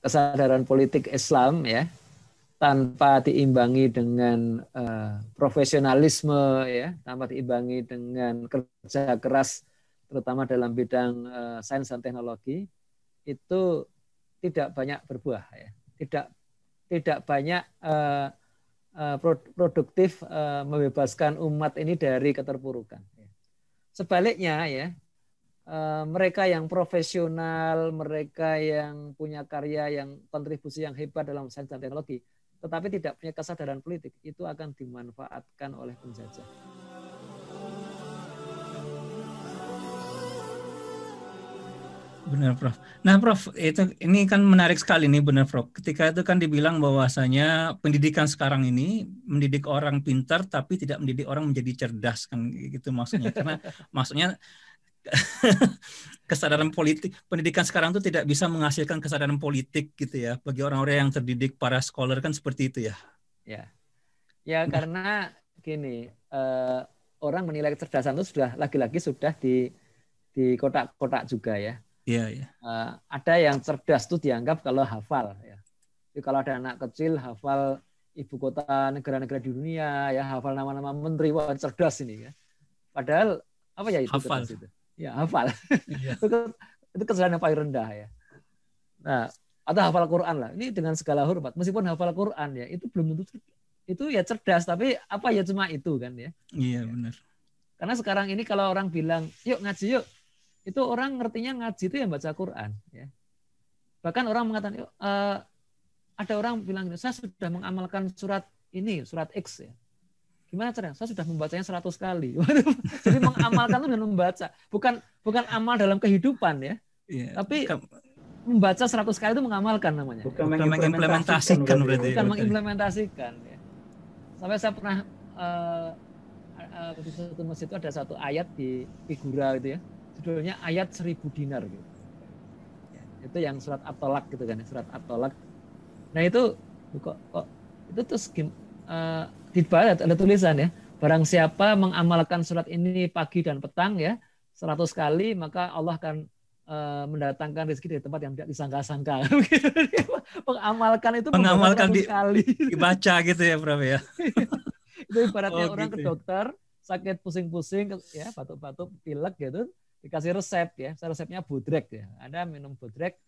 kesadaran politik Islam ya, tanpa diimbangi dengan profesionalisme ya, tanpa diimbangi dengan kerja keras terutama dalam bidang sains dan teknologi, itu tidak banyak berbuah ya. Tidak banyak produktif membebaskan umat ini dari keterpurukan. Sebaliknya ya, mereka yang profesional, mereka yang punya karya, yang kontribusi yang hebat dalam sains dan teknologi, tetapi tidak punya kesadaran politik, itu akan dimanfaatkan oleh penjajah. Benar, Prof. Nah, Prof, ini kan menarik sekali nih, benar, Prof. Ketika itu kan dibilang bahwasanya pendidikan sekarang ini mendidik orang pintar, tapi tidak mendidik orang menjadi cerdas, kan gitu maksudnya. Karena maksudnya kesadaran politik, pendidikan sekarang itu tidak bisa menghasilkan kesadaran politik gitu ya, bagi orang-orang yang terdidik para scholar kan seperti itu ya. Ya karena gini, orang menilai kecerdasan itu sudah lagi-lagi sudah di kotak-kotak juga ya. Iya. Ada yang cerdas itu dianggap kalau hafal ya. Jadi kalau ada anak kecil hafal ibu kota negara-negara di dunia ya, hafal nama-nama menteri, wah cerdas ini ya. Padahal apa ya itu hafal. cerdas itu? Ya hafal. Iya. itu kesadaran yang paling rendah ya. Nah, atau hafal Quran lah. Ini dengan segala hormat, meskipun hafal Quran ya, itu belum tentu itu ya cerdas, tapi apa ya cuma itu kan ya. Iya benar. Karena sekarang ini kalau orang bilang, yuk ngaji yuk, itu orang ngertinya ngaji itu yang baca Quran. Ya. Bahkan orang mengatakan, ada orang bilang, saya sudah mengamalkan surat ini, surat X. Ya. Gimana caranya? Saya sudah membacanya 100 kali. Jadi mengamalkan itu dengan membaca. Bukan amal dalam kehidupan ya. Tapi membaca 100 kali itu mengamalkan namanya. Bukan mengimplementasikan berarti. Bukan mengimplementasikan. Ya. Sampai saya pernah di satu masjid itu ada satu ayat di figura gitu ya. Judulnya ayat 1000 dinar gitu. Ya, itu yang surat At-Tolak gitu kan, surat At-Tolak. Nah itu kok itu terus di bawah ada tulisan ya, barang siapa mengamalkan surat ini pagi dan petang ya 100 kali, maka Allah akan mendatangkan rezeki dari tempat yang tidak disangka-sangka. Mengamalkan itu sekali dibaca gitu ya, Prof ya. Itu ibaratnya orang gitu. Ke dokter sakit pusing-pusing ya, batuk-batuk, pilek gitu, dikasih resep ya, resepnya bodrek ya. Anda minum bodrek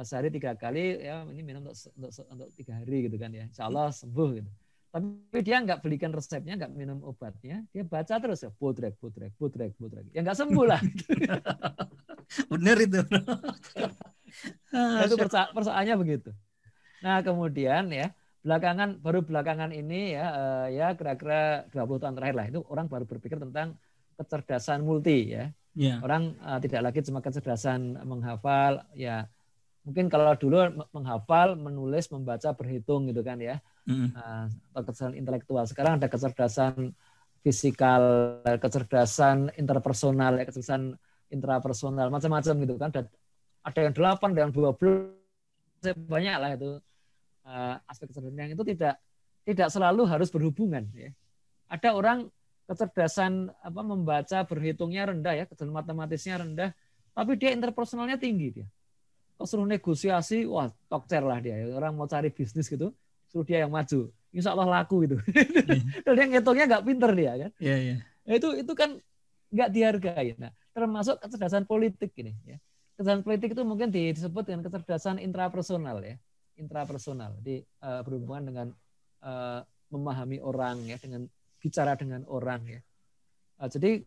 sehari 3 kali ya, ini minum untuk 3 hari gitu kan ya. Insya Allah sembuh gitu. Tapi dia nggak belikan resepnya, nggak minum obatnya, dia baca terus ya bodrek. Ya nggak sembuh lah. Benar itu. Nah, itu persoalannya begitu. Nah kemudian ya baru belakangan ini ya kira-kira 20 tahun terakhir lah itu orang baru berpikir tentang kecerdasan multi ya. Orang tidak lagi cuma kecerdasan menghafal ya. Mungkin kalau dulu menghafal, menulis, membaca, berhitung gitu kan ya. Atau kecerdasan intelektual. Sekarang ada kecerdasan fisikal, kecerdasan interpersonal, kecerdasan intrapersonal, macam-macam gitu kan. Ada yang 8, ada yang 12, banyak lah itu aspek kecerdasan yang itu tidak selalu harus berhubungan. Ya. Ada orang kecerdasan membaca, berhitungnya rendah ya, kecerdasan matematisnya rendah, tapi dia interpersonalnya tinggi dia. Kalau suruh negosiasi, wah tokcer lah dia. Orang mau cari bisnis gitu, suruh dia yang maju. Insya Allah laku gitu. Dan dia ngitungnya nggak pinter dia kan. Nah, itu kan nggak dihargai. Nah, termasuk kecerdasan politik ini. Ya. Kecerdasan politik itu mungkin disebut dengan kecerdasan intrapersonal ya. Intrapersonal. Jadi berhubungan dengan memahami orang ya, dengan bicara dengan orang ya. Jadi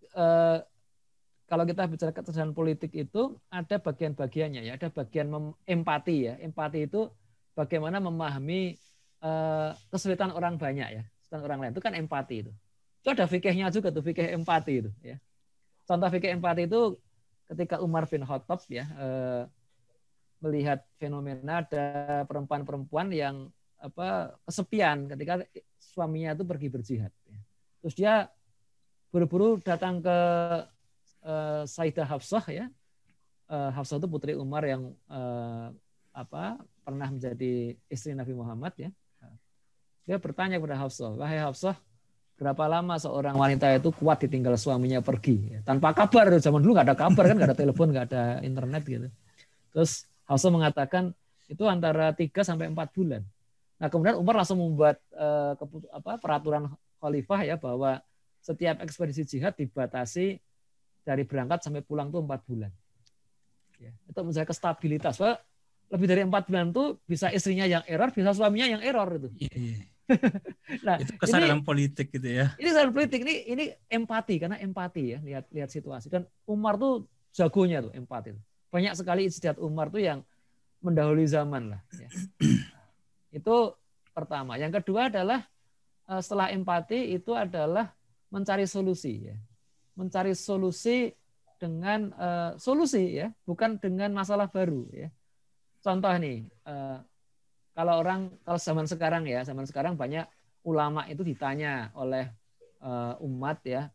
kalau kita bicara kecerdasan politik itu ada bagian-bagiannya ya, ada bagian empati ya. Empati itu bagaimana memahami kesulitan orang banyak ya, kesulitan orang lain itu kan empati itu. Itu ada fikihnya juga tuh, fikih empati itu ya. Contoh fikih empati itu ketika Umar bin Khattab ya melihat fenomena ada perempuan-perempuan yang kesepian ketika suaminya itu pergi berjihad. Ya. Terus dia buru-buru datang ke Sayyidah Hafsah ya. Hafsah itu putri Umar yang pernah menjadi istri Nabi Muhammad ya. Dia bertanya kepada Hafsah, wahai Hafsah, berapa lama seorang wanita itu kuat ditinggal suaminya pergi ya, tanpa kabar. Zaman dulu nggak ada kabar kan, nggak ada telepon, nggak ada internet gitu. Terus Hafsah mengatakan itu antara 3 sampai 4 bulan. Nah, kemudian Umar langsung membuat peraturan khalifah ya bahwa setiap ekspedisi jihad dibatasi dari berangkat sampai pulang tuh 4 bulan. Ya, itu menjaga stabilitas. Wah, lebih dari 4 bulan tuh bisa istrinya yang error, bisa suaminya yang error itu. Nah, itu kesadaran politik gitu ya. Ini kesadaran politik, ini empati, karena empati ya, lihat situasi. Dan Umar tuh jagonya tuh empati. Banyak sekali ijtihad Umar tuh yang mendahului zaman lah. Ya. Itu pertama. Yang kedua adalah setelah empati itu adalah mencari solusi ya. Mencari solusi dengan solusi ya, bukan dengan masalah baru ya. Contoh nih, kalau zaman sekarang banyak ulama itu ditanya oleh umat ya,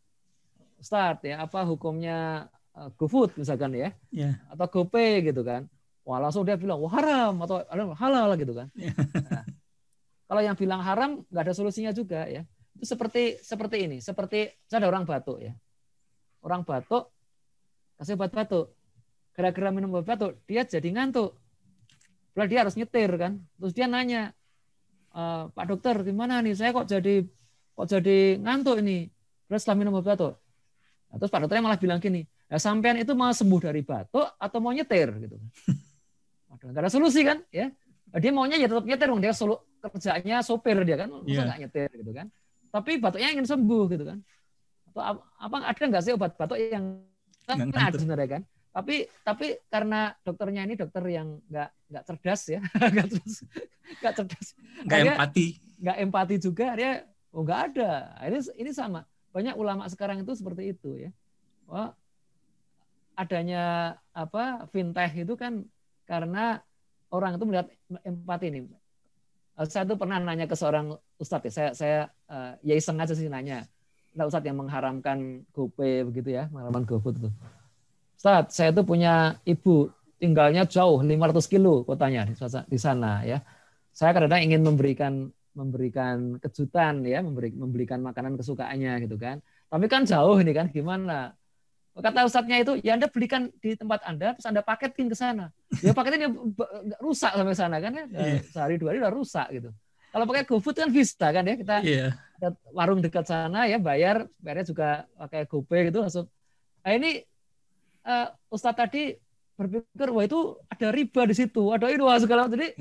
Ustadz ya, apa hukumnya GoFood misalkan ya, atau GoPay gitu kan. Wah, langsung dia bilang wah haram atau halal gitu kan. Nah, kalau yang bilang haram nggak ada solusinya juga ya. Itu seperti ini, seperti saya ada orang batuk ya. Orang batuk kasih obat batuk. Gara-gara minum obat batuk, dia jadi ngantuk. Lalu dia harus nyetir kan. Terus dia nanya, Pak dokter gimana nih? Saya kok jadi ngantuk ini. Terus setelah minum obat batuk. Nah, terus Pak dokternya malah bilang gini, ya, sampean itu mau sembuh dari batuk atau mau nyetir gitu. Waduh, nggak ada solusi kan? Ya. Dia maunya ya tetap nyetir, dia kerjanya sopir dia kan, masa nggak nyetir gitu kan. Tapi batuknya ingin sembuh gitu kan. Atau apa ada nggak sih obat batuk yang ada sebenarnya kan? Tapi karena dokternya ini dokter yang nggak cerdas ya, nggak cerdas, nggak empati juga, dia nggak ada. Ini sama. Banyak ulama sekarang itu seperti itu ya. Wah, adanya fintech itu kan karena orang itu melihat empati ini. Saya tuh pernah nanya ke seorang ustadz ya, saya ya iseng aja sih nanya. Nah, ustadz yang mengharamkan GoPay begitu ya, mengharamkan GoFood itu. Ustadz, saya tuh punya ibu tinggalnya jauh 500 kilo kotanya di sana ya. Saya kadang-kadang ingin memberikan kejutan ya, memberikan makanan kesukaannya gitu kan. Tapi kan jauh ini kan gimana? Kata ustadznya itu, ya Anda belikan di tempat Anda, terus Anda paketin ke sana. Ya paketnya rusak sampai sana kan ya, sehari 2 hari udah rusak gitu. Kalau pakai GoFood kan bisa kan ya, kita ada warung dekat sana ya, bayarnya juga pakai GoPay gitu langsung. Nah ini ustadz tadi berpikir wah itu ada riba di situ, ada itu segala macam. Jadi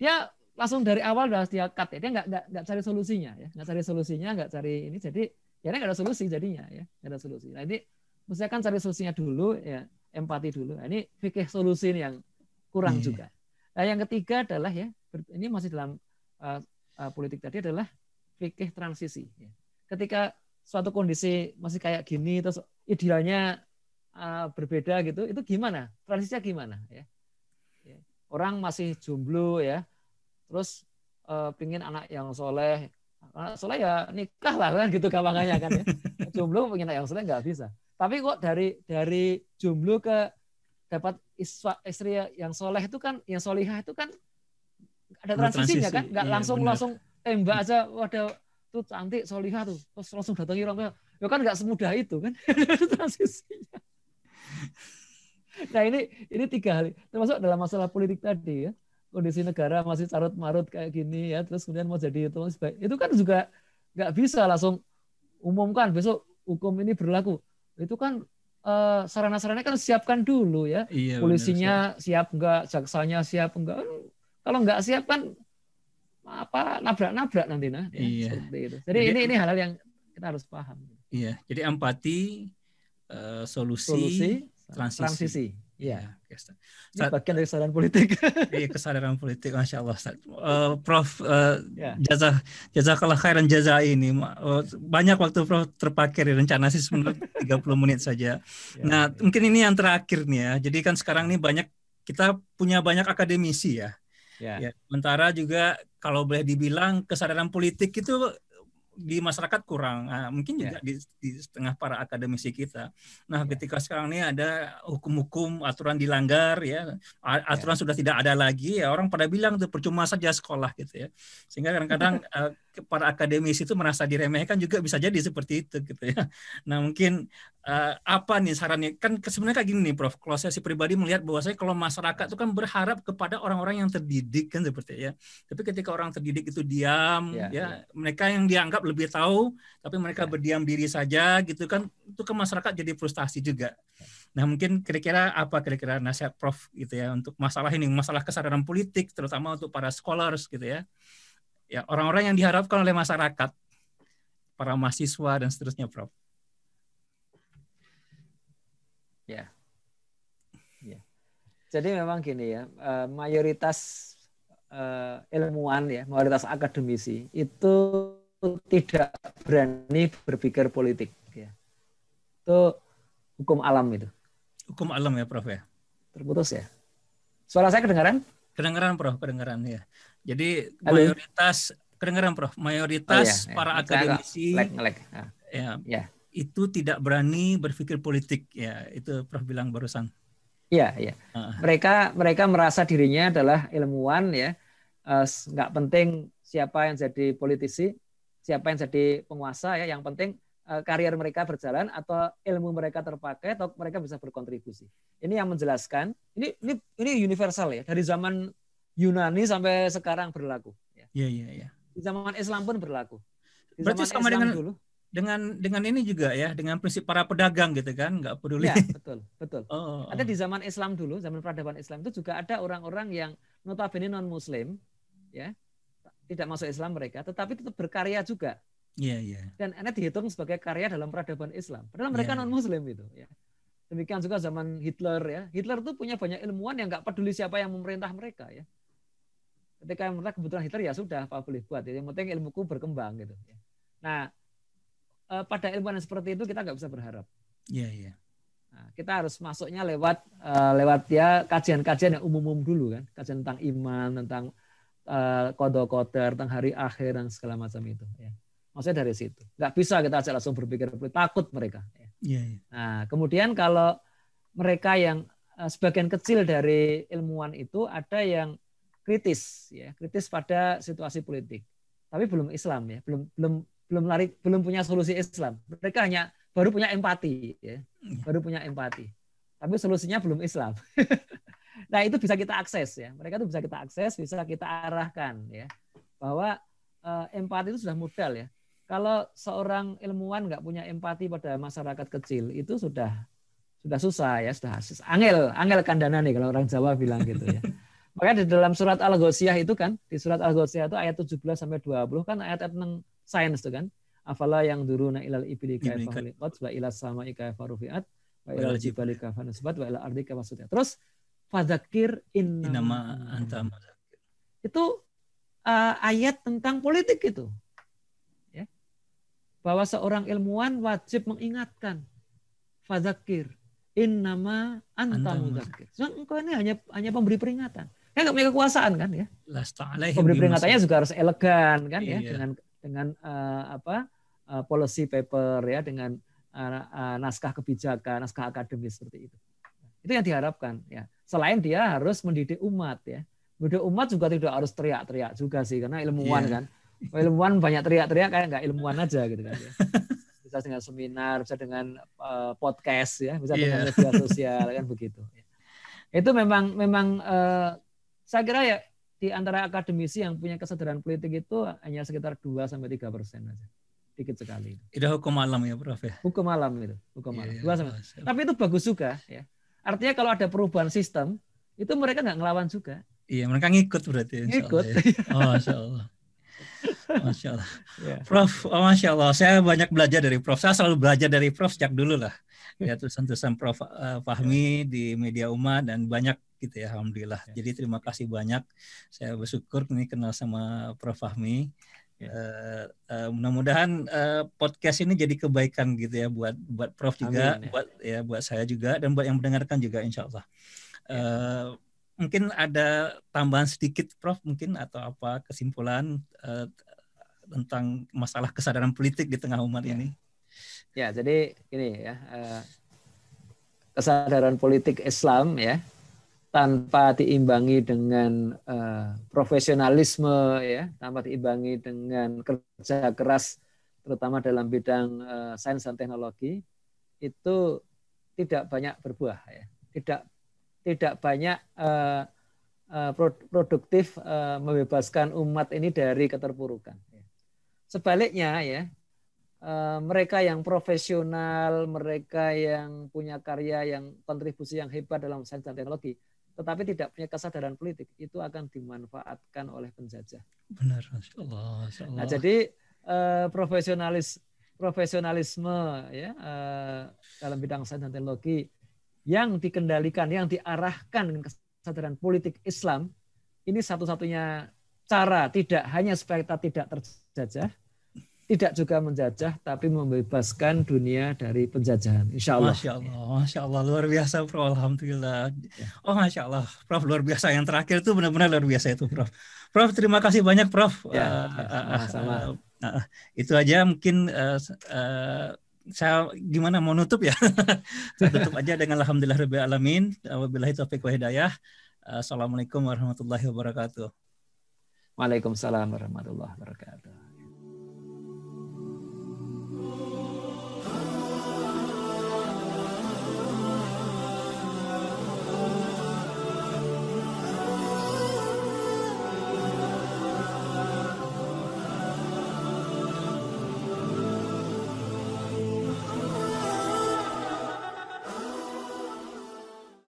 dia langsung dari awal udah dia cut ya, dia nggak cari solusinya ya, nggak cari ini, jadi ya nggak ada solusi jadinya ya, nggak ada solusi. Nah ini mesti kan cari solusinya dulu ya, empati dulu. Nah, ini fikih solusi yang kurang juga. Nah yang ketiga adalah ya, ini masih dalam politik tadi adalah fikih transisi. Ya. Ketika suatu kondisi masih kayak gini, terus idealnya berbeda gitu, itu gimana? Transisinya gimana? Ya. Orang masih jomblo ya, terus pingin anak yang soleh ya nikah lah kan gitu gampangannya kan ya. Jomblo pengen anak yang soleh nggak bisa. Tapi kok dari jomblo ke dapat istri yang soleh itu kan, yang solihah itu kan ada transisinya kan, nggak langsung tembak aja, waduh tuh cantik solihah tuh, terus langsung datangi orang tua, ya kan nggak semudah itu kan, transisinya. Nah ini 3 hal, termasuk dalam masalah politik tadi ya, kondisi negara masih carut marut kayak gini ya, terus kemudian mau jadi itu kan juga nggak bisa langsung umumkan besok hukum ini berlaku. Itu kan sarana-sarana kan siapkan dulu ya. Polisinya siap enggak, jaksanya siap enggak. Kalau enggak siap kan nabrak-nabrak nanti ya, seperti itu. Jadi ini hal-hal yang kita harus paham. Iya, jadi empati, solusi transisi. Iya. Ini bagian dari kesadaran politik. Iya, kesadaran politik, Masya Allah. Prof, jazakallah khairan jaza ini. Banyak waktu Prof terpakai di rencana sih sebenarnya 30 menit saja. Nah, mungkin ini yang terakhir nih ya. Jadi kan sekarang ini kita punya banyak akademisi ya. Sementara juga kalau boleh dibilang kesadaran politik itu di masyarakat kurang, mungkin juga di setengah para akademisi kita. Nah, ketika sekarang ini ada hukum-hukum, aturan dilanggar, ya, aturan sudah tidak ada lagi, ya orang pada bilang itu percuma saja sekolah gitu ya. Sehingga kadang-kadang para akademisi itu merasa diremehkan juga bisa jadi seperti itu gitu ya. Nah mungkin apa nih sarannya? Kan sebenarnya kayak gini nih Prof. Kalau saya si pribadi melihat bahwasanya kalau masyarakat itu kan berharap kepada orang-orang yang terdidik kan seperti ya. Tapi ketika orang terdidik itu diam, mereka yang dianggap lebih tahu, tapi mereka berdiam diri saja gitu kan, itu ke masyarakat jadi frustasi juga. Nah mungkin kira-kira nasihat Prof gitu ya untuk masalah ini, masalah kesadaran politik terutama untuk para scholars gitu ya. Ya orang-orang yang diharapkan oleh masyarakat, para mahasiswa dan seterusnya Prof. Ya. Jadi memang gini ya, mayoritas ilmuwan ya, mayoritas akademisi itu tidak berani berpikir politik. Ya. Itu hukum alam itu. Hukum alam ya Prof ya. Terputus ya. Suara saya kedengaran? Kedengaran Prof, kedengaran ya. Jadi mayoritas kedengaran Prof, mayoritas para akademisi itu tidak berani berpikir politik ya, itu Prof bilang barusan. Iya. Mereka merasa dirinya adalah ilmuwan ya, nggak penting siapa yang jadi politisi, siapa yang jadi penguasa ya, yang penting karier mereka berjalan atau ilmu mereka terpakai atau mereka bisa berkontribusi. Ini yang menjelaskan. Ini universal ya, dari zaman Yunani sampai sekarang berlaku. Iya. Di zaman Islam pun berlaku. Berarti sama Islam dulu. Dengan ini juga ya, dengan prinsip para pedagang gitu kan, nggak peduli. Ya, betul. Ada di zaman Islam dulu, zaman peradaban Islam itu juga ada orang-orang yang notabene non-Muslim, ya, tidak masuk Islam mereka, tetapi tetap berkarya juga. Iya. Dan ini dihitung sebagai karya dalam peradaban Islam. Padahal mereka non-Muslim itu. Ya. Demikian juga zaman Hitler ya. Hitler itu punya banyak ilmuwan yang nggak peduli siapa yang memerintah mereka ya. Ketika mereka kebetulan Hitler ya sudah apa boleh buat. Ya. Yang penting ilmuku berkembang gitu. Ya. Nah, pada ilmuwan yang seperti itu kita nggak bisa berharap. Iya. Nah, kita harus masuknya lewat ya kajian-kajian yang umum dulu kan, kajian tentang iman, tentang qada-qadar, tentang hari akhir dan segala macam itu. Ya. Maksudnya dari situ. Nggak bisa kita aja langsung berpikir, takut mereka. Ya. Nah, kemudian kalau mereka yang sebagian kecil dari ilmuwan itu ada yang kritis, ya, kritis pada situasi politik, tapi belum Islam ya, belum punya solusi Islam. Mereka hanya baru punya empati, ya. Baru punya empati. Tapi solusinya belum Islam. Nah, itu bisa kita akses ya. Mereka itu bisa kita akses, bisa kita arahkan ya. Bahwa empati itu sudah modal ya. Kalau seorang ilmuwan nggak punya empati pada masyarakat kecil, itu sudah susah ya, sudah angel kandana nih kalau orang Jawa bilang gitu ya. Makanya di dalam surat Al-Ghasyiyah itu kan, di surat Al-Ghasyiyah itu ayat 17 sampai 20 kan ayat-ayat tentang sains itu kan. Afala yang duruna ilal ibli kaifa khuliqat wa ila sama'i kaifa rufi'at wa ilal jibali kaifa nusibat wa ilal ardi kaifa sutihat. Terus fadzakir innama anta mudzakir. Itu ayat tentang politik itu. Ya. Bahwa seorang ilmuwan wajib mengingatkan fadzakir innama anta mudzakir. Engkau ini hanya pemberi peringatan. Kan nggak punya kekuasaan kan ya. Pemberi peringatannya juga harus elegan kan ya, dengan policy paper ya, dengan naskah kebijakan, naskah akademis seperti itu. Itu yang diharapkan ya. Selain dia harus mendidik umat ya. Mendidik umat juga tidak harus teriak-teriak juga sih, karena ilmuwan kan. Ilmuwan banyak teriak-teriak kayak nggak ilmuwan aja gitu kan ya. Bisa dengan seminar, bisa dengan podcast ya, bisa dengan media sosial kan begitu. Itu memang saya kira ya di antara akademisi yang punya kesadaran politik itu hanya sekitar 2-3% aja. Dikit sekali. Itu hukum alam ya Prof ya? Hukum alam itu. Hukum alam. 2-3%. Tapi itu bagus juga. Ya. Artinya kalau ada perubahan sistem, itu mereka nggak ngelawan juga. Iya, mereka ngikut berarti. Ngikut. Ya. Oh, Masya Allah. Masya Allah. Prof, Masya Allah. Saya banyak belajar dari Prof. Saya selalu belajar dari Prof sejak dulu lah. Ya, tulisan-tulisan Prof Fahmi di Media Umat dan banyak gitu ya, alhamdulillah. Jadi terima kasih banyak. Saya bersyukur ini kenal sama Prof Fahmi. Mudah-mudahan podcast ini jadi kebaikan gitu ya buat Prof juga, amin, buat saya juga dan buat yang mendengarkan juga insya Allah. Mungkin ada tambahan sedikit Prof mungkin atau apa kesimpulan tentang masalah kesadaran politik di tengah umat ini? Ya, jadi ini ya, kesadaran politik Islam ya, tanpa diimbangi dengan profesionalisme, ya, tanpa diimbangi dengan kerja keras, terutama dalam bidang sains dan teknologi, itu tidak banyak berbuah, ya. Tidak banyak produktif membebaskan umat ini dari keterpurukan. Sebaliknya, ya, mereka yang profesional, mereka yang punya karya, yang kontribusi yang hebat dalam sains dan teknologi, tetapi tidak punya kesadaran politik, itu akan dimanfaatkan oleh penjajah. Benar, Masya Allah. Nah, jadi profesionalisme, ya, dalam bidang sains dan teknologi yang dikendalikan, yang diarahkan dengan kesadaran politik Islam, ini satu-satunya cara, tidak hanya supaya kita tidak terjajah, tidak juga menjajah, tapi membebaskan dunia dari penjajahan. Insya Allah. Masya Allah, luar biasa, Prof. Alhamdulillah. Oh, Masya Allah, Prof, luar biasa. Yang terakhir itu benar-benar luar biasa itu, Prof. Prof, terima kasih banyak, Prof. Sama-sama. Itu aja mungkin saya gimana mau nutup ya. Saya tutup aja dengan alhamdulillah alamin. Wabillahi taufiq wa hidayah. Assalamualaikum warahmatullahi wabarakatuh. Waalaikumsalam warahmatullahi wabarakatuh.